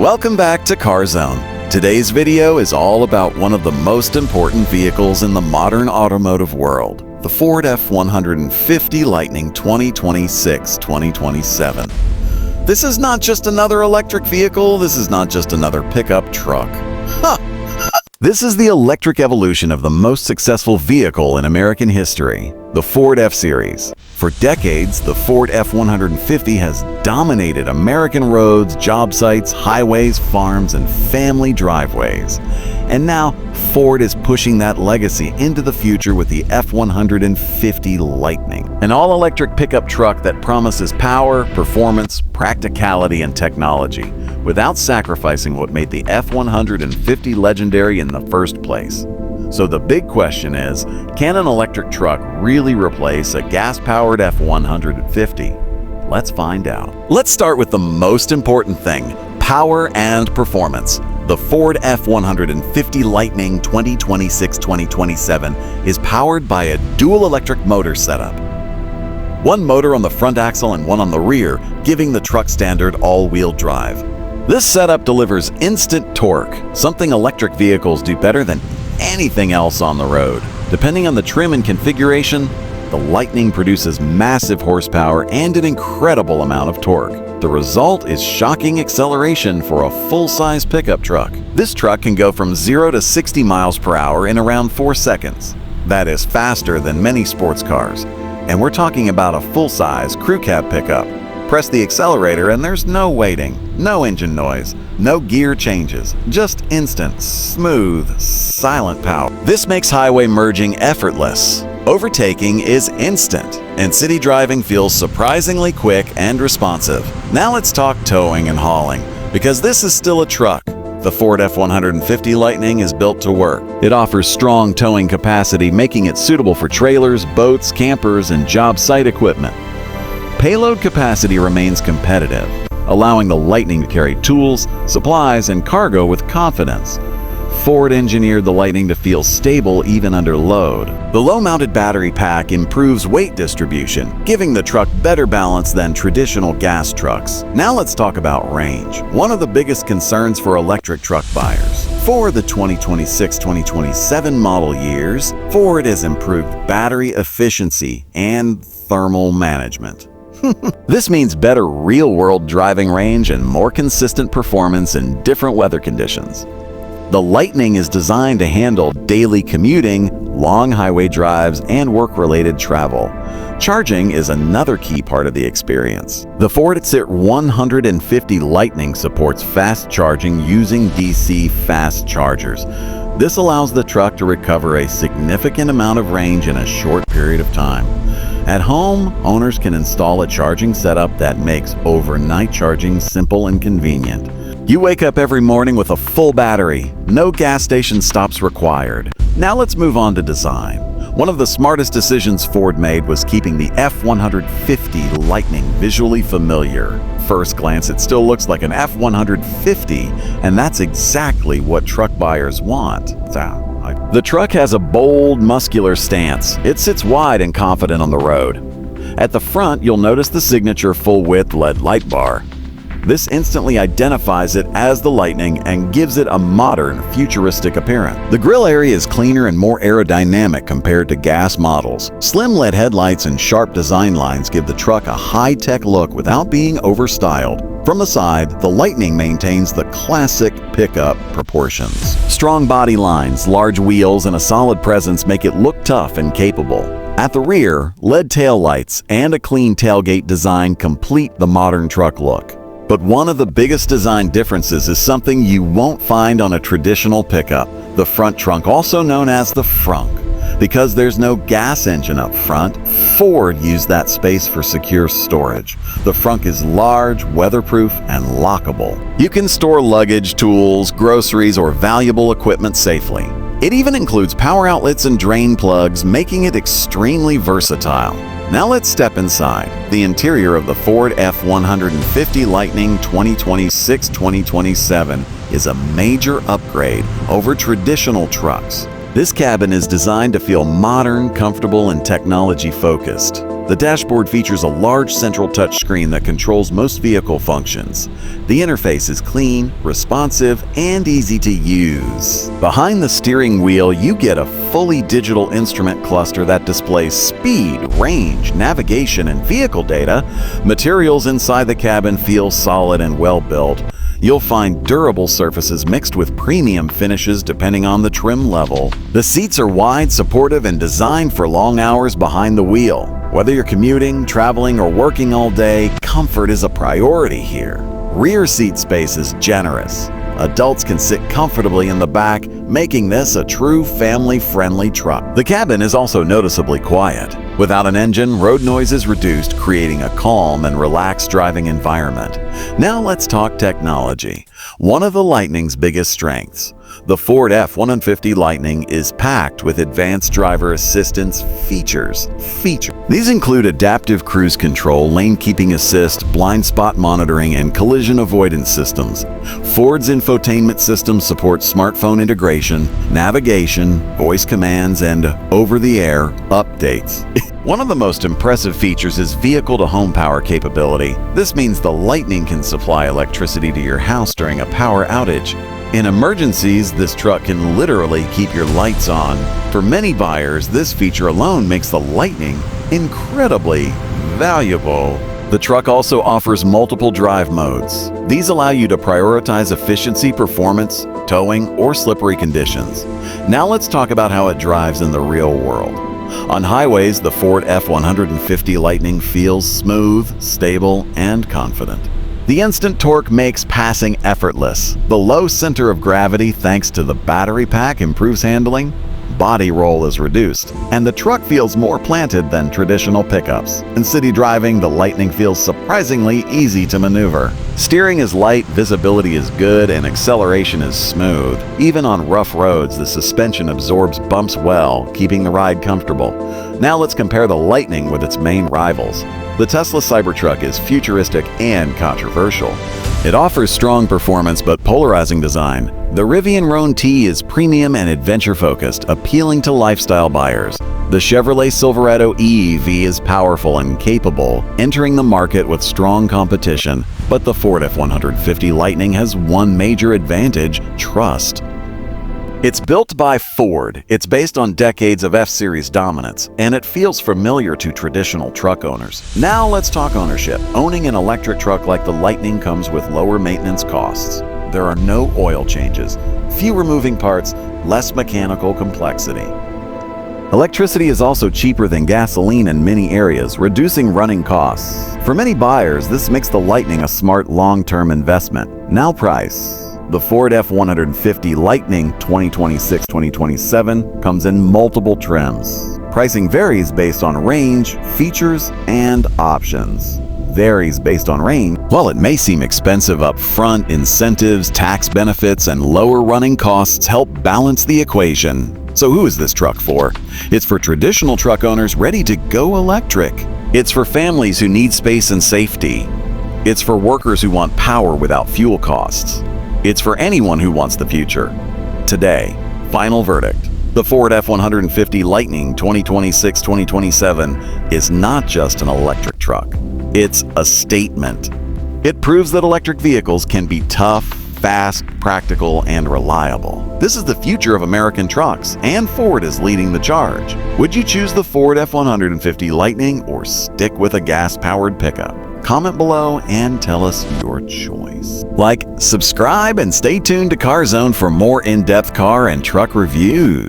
Welcome back to CarZone. Today's video is all about one of the most important vehicles in the modern automotive world, the Ford F-150 Lightning 2026-2027. This is not just another electric vehicle, this is not just another pickup truck. This is the electric evolution of the most successful vehicle in American history, the Ford F-Series. For decades, the Ford F-150 has dominated American roads, job sites, highways, farms, and family driveways. And now, Ford is pushing that legacy into the future with the F-150 Lightning, an all-electric pickup truck that promises power, performance, practicality, and technology, without sacrificing what made the F-150 legendary in the first place. So the big question is, can an electric truck really replace a gas-powered F-150? Let's find out. Let's start with the most important thing, power and performance. The Ford F-150 Lightning 2026-2027 is powered by a dual electric motor setup. One motor on the front axle and one on the rear, giving the truck standard all-wheel drive. This setup delivers instant torque, something electric vehicles do better than anything else on the road. Depending on the trim and configuration, the Lightning produces massive horsepower and an incredible amount of torque. The result is shocking acceleration for a full-size pickup truck. This truck can go from 0 to 60 miles per hour in around 4 seconds. That is faster than many sports cars. And we're talking about a full-size crew cab pickup. Press the accelerator and there's no waiting, no engine noise, no gear changes, just instant, smooth, silent power. This makes highway merging effortless. Overtaking is instant, and city driving feels surprisingly quick and responsive. Now let's talk towing and hauling, because this is still a truck. The Ford F-150 Lightning is built to work. It offers strong towing capacity, making it suitable for trailers, boats, campers, and job site equipment. Payload capacity remains competitive, allowing the Lightning to carry tools, supplies, and cargo with confidence. Ford engineered the Lightning to feel stable even under load. The low-mounted battery pack improves weight distribution, giving the truck better balance than traditional gas trucks. Now let's talk about range, one of the biggest concerns for electric truck buyers. For the 2026-2027 model years, Ford has improved battery efficiency and thermal management. This means better real-world driving range and more consistent performance in different weather conditions. The Lightning is designed to handle daily commuting, long highway drives, and work-related travel. Charging is another key part of the experience. The Ford F-150 Lightning supports fast charging using DC fast chargers. This allows the truck to recover a significant amount of range in a short period of time. At home, owners can install a charging setup that makes overnight charging simple and convenient. You wake up every morning with a full battery, no gas station stops required. Now let's move on to design. One of the smartest decisions Ford made was keeping the F-150 Lightning visually familiar. First glance, it still looks like an F-150, and that's exactly what truck buyers want. The truck has a bold, muscular stance. It sits wide and confident on the road. At the front, you'll notice the signature full-width LED light bar. This instantly identifies it as the Lightning and gives it a modern, futuristic appearance. The grille area is cleaner and more aerodynamic compared to gas models. Slim LED headlights and sharp design lines give the truck a high-tech look without being overstyled. From the side, the Lightning maintains the classic pickup proportions. Strong body lines, large wheels, and a solid presence make it look tough and capable. At the rear, LED taillights and a clean tailgate design complete the modern truck look. But one of the biggest design differences is something you won't find on a traditional pickup, the front trunk, also known as the frunk. Because there's no gas engine up front, Ford used that space for secure storage. The frunk is large, weatherproof, and lockable. You can store luggage, tools, groceries, or valuable equipment safely. It even includes power outlets and drain plugs, making it extremely versatile. Now let's step inside. The interior of the Ford F-150 Lightning 2026-2027 is a major upgrade over traditional trucks. This cabin is designed to feel modern, comfortable, and technology-focused. The dashboard features a large central touchscreen that controls most vehicle functions. The interface is clean, responsive, and easy to use. Behind the steering wheel, you get a fully digital instrument cluster that displays speed, range, navigation, and vehicle data. Materials inside the cabin feel solid and well-built. You'll find durable surfaces mixed with premium finishes depending on the trim level. The seats are wide, supportive, and designed for long hours behind the wheel. Whether you're commuting, traveling, or working all day, comfort is a priority here. Rear seat space is generous. Adults can sit comfortably in the back, making this a true family-friendly truck. The cabin is also noticeably quiet. Without an engine, road noise is reduced, creating a calm and relaxed driving environment. Now let's talk technology. One of the Lightning's biggest strengths. The Ford F-150 Lightning is packed with advanced driver assistance features. These include adaptive cruise control, lane keeping assist, blind spot monitoring, and collision avoidance systems. Ford's infotainment system supports smartphone integration, navigation, voice commands, and over-the-air updates. One of the most impressive features is vehicle-to-home power capability. This means the Lightning can supply electricity to your house during a power outage. In emergencies, this truck can literally keep your lights on. For many buyers, this feature alone makes the Lightning incredibly valuable. The truck also offers multiple drive modes. These allow you to prioritize efficiency, performance, towing, or slippery conditions. Now let's talk about how it drives in the real world. On highways, the Ford F-150 Lightning feels smooth, stable, and confident. The instant torque makes passing effortless. The low center of gravity, thanks to the battery pack, improves handling. Body roll is reduced, and the truck feels more planted than traditional pickups. In city driving, the Lightning feels surprisingly easy to maneuver. Steering is light, visibility is good, and acceleration is smooth. Even on rough roads, the suspension absorbs bumps well, keeping the ride comfortable. Now let's compare the Lightning with its main rivals. The Tesla Cybertruck is futuristic and controversial. It offers strong performance but polarizing design. The Rivian Roan T is premium and adventure-focused, appealing to lifestyle buyers. The Chevrolet Silverado EEV is powerful and capable, entering the market with strong competition. But the Ford F-150 Lightning has one major advantage: trust. It's built by Ford, it's based on decades of F-Series dominance, and it feels familiar to traditional truck owners. Now let's talk ownership. Owning an electric truck like the Lightning comes with lower maintenance costs. There are no oil changes, fewer moving parts, less mechanical complexity. Electricity is also cheaper than gasoline in many areas, reducing running costs. For many buyers, this makes the Lightning a smart long-term investment. Now price. The Ford F-150 Lightning 2026-2027 comes in multiple trims. Pricing varies based on range, features, and options. While it may seem expensive up front, incentives, tax benefits, and lower running costs help balance the equation. So who is this truck for? It's for traditional truck owners ready to go electric. It's for families who need space and safety. It's for workers who want power without fuel costs. It's for anyone who wants the future. Today, final verdict. The Ford F-150 Lightning 2026-2027 is not just an electric truck. It's a statement. It proves that electric vehicles can be tough, fast, practical, and reliable. This is the future of American trucks, and Ford is leading the charge. Would you choose the Ford F-150 Lightning or stick with a gas-powered pickup? Comment below and tell us your choice. Like, subscribe, and stay tuned to CarZone for more in-depth car and truck reviews.